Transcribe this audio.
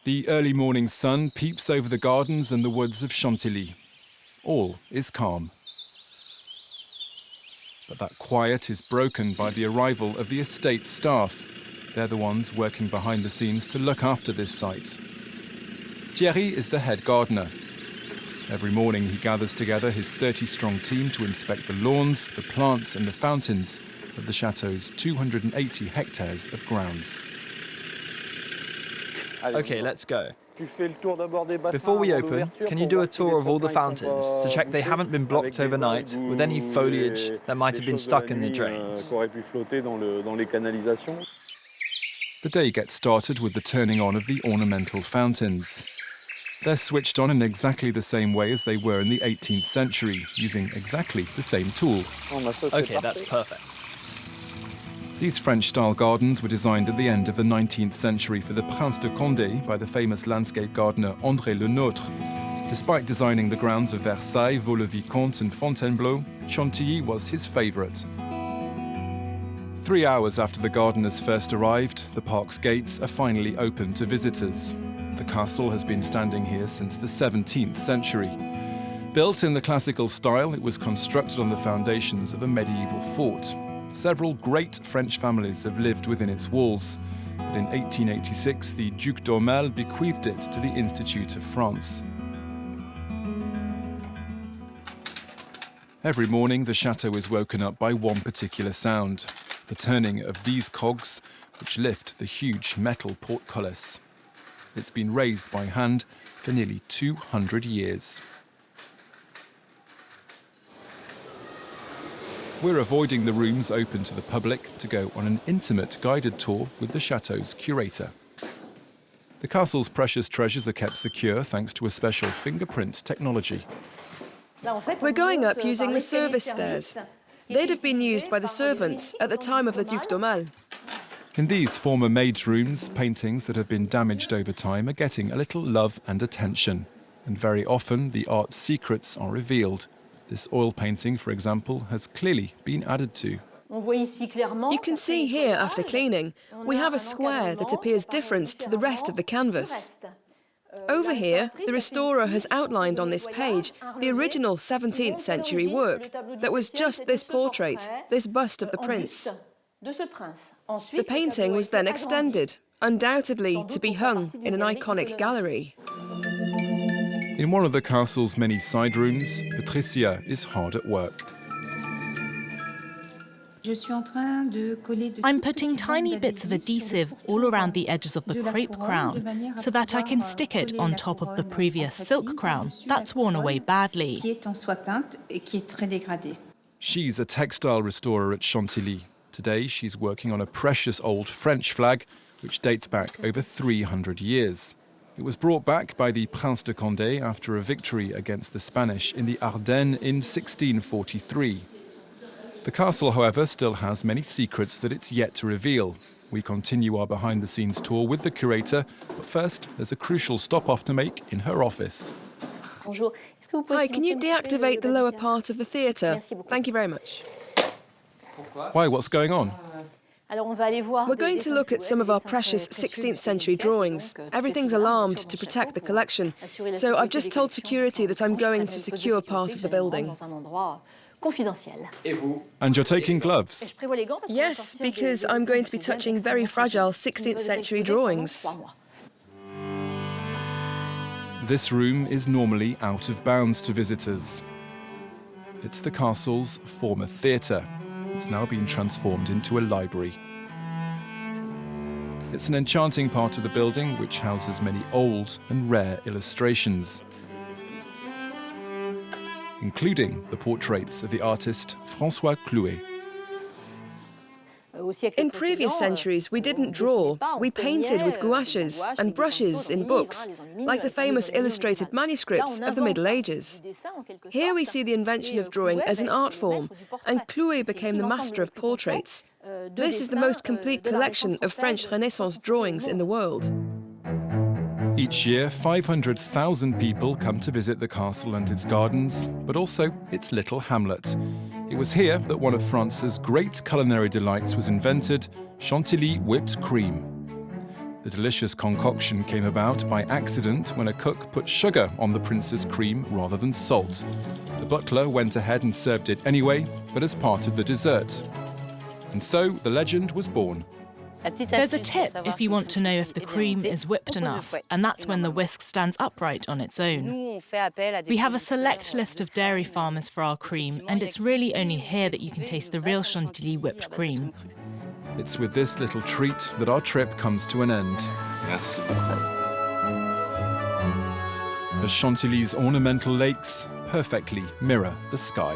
The early morning sun peeps over the gardens and the woods of Chantilly. All is calm. But that quiet is broken by the arrival of the estate staff. They're the ones working behind the scenes to look after this site. Thierry is the head gardener. Every morning he gathers together his 30-strong team to inspect the lawns, the plants and the fountains of the chateau's 280 hectares of grounds. Okay, let's go. Before we open, can you do a tour of all the fountains to check they haven't been blocked overnight with any foliage that might have been stuck in the drains? The day gets started with the turning on of the ornamental fountains. They're switched on in exactly the same way as they were in the 18th century, using exactly the same tool. Okay, that's perfect. These French-style gardens were designed at the end of the 19th century for the Prince de Condé by the famous landscape gardener André Le Nôtre. Despite designing the grounds of Versailles, Vaux-le-Vicomte and Fontainebleau, Chantilly was his favourite. 3 hours after the gardeners first arrived, the park's gates are finally open to visitors. The castle has been standing here since the 17th century. Built in the classical style, it was constructed on the foundations of a medieval fort. Several great French families have lived within its walls, but in 1886 the Duc d'Aumale bequeathed it to the Institute of France. Every morning the chateau is woken up by one particular sound, the turning of these cogs which lift the huge metal portcullis. It's been raised by hand for nearly 200 years. We're avoiding the rooms open to the public to go on an intimate guided tour with the chateau's curator. The castle's precious treasures are kept secure thanks to a special fingerprint technology. We're going up using the service stairs. They'd have been used by the servants at the time of the Duc d'Aumale. In these former maids' rooms, paintings that have been damaged over time are getting a little love and attention. And very often, the art's secrets are revealed. This oil painting, for example, has clearly been added to. You can see here, after cleaning, we have a square that appears different to the rest of the canvas. Over here, the restorer has outlined on this page the original 17th century work that was just this portrait, this bust of the prince. The painting was then extended, undoubtedly to be hung in an iconic gallery. In one of the castle's many side rooms, Patricia is hard at work. I'm putting tiny bits of adhesive all around the edges of the crepe crown so that I can stick it on top of the previous silk crown that's worn away badly. She's a textile restorer at Chantilly. Today she's working on a precious old French flag which dates back over 300 years. It was brought back by the Prince de Condé after a victory against the Spanish in the Ardennes in 1643. The castle, however, still has many secrets that it's yet to reveal. We continue our behind-the-scenes tour with the curator, but first there's a crucial stop-off to make in her office. Hi, can you deactivate the lower part of the theatre? Thank you very much. Why, what's going on? We're going to look at some of our precious 16th century drawings. Everything's alarmed to protect the collection, so I've just told security that I'm going to secure part of the building. And you're taking gloves? Yes, because I'm going to be touching very fragile 16th century drawings. This room is normally out of bounds to visitors. It's the castle's former theatre. It's now been transformed into a library. It's an enchanting part of the building which houses many old and rare illustrations, including the portraits of the artist François Clouet. In previous centuries, we didn't draw. We painted with gouaches and brushes in books, like the famous illustrated manuscripts of the Middle Ages. Here we see the invention of drawing as an art form, and Clouet became the master of portraits. This is the most complete collection of French Renaissance drawings in the world. Each year, 500,000 people come to visit the castle and its gardens, but also its little hamlet. It was here that one of France's great culinary delights was invented, Chantilly whipped cream. The delicious concoction came about by accident when a cook put sugar on the prince's cream rather than salt. The butler went ahead and served it anyway, but as part of the dessert. And so the legend was born. There's a tip if you want to know if the cream is whipped enough, and that's when the whisk stands upright on its own. We have a select list of dairy farmers for our cream, and it's really only here that you can taste the real Chantilly whipped cream. It's with this little treat that our trip comes to an end. Merci beaucoup. As Chantilly's ornamental lakes perfectly mirror the sky.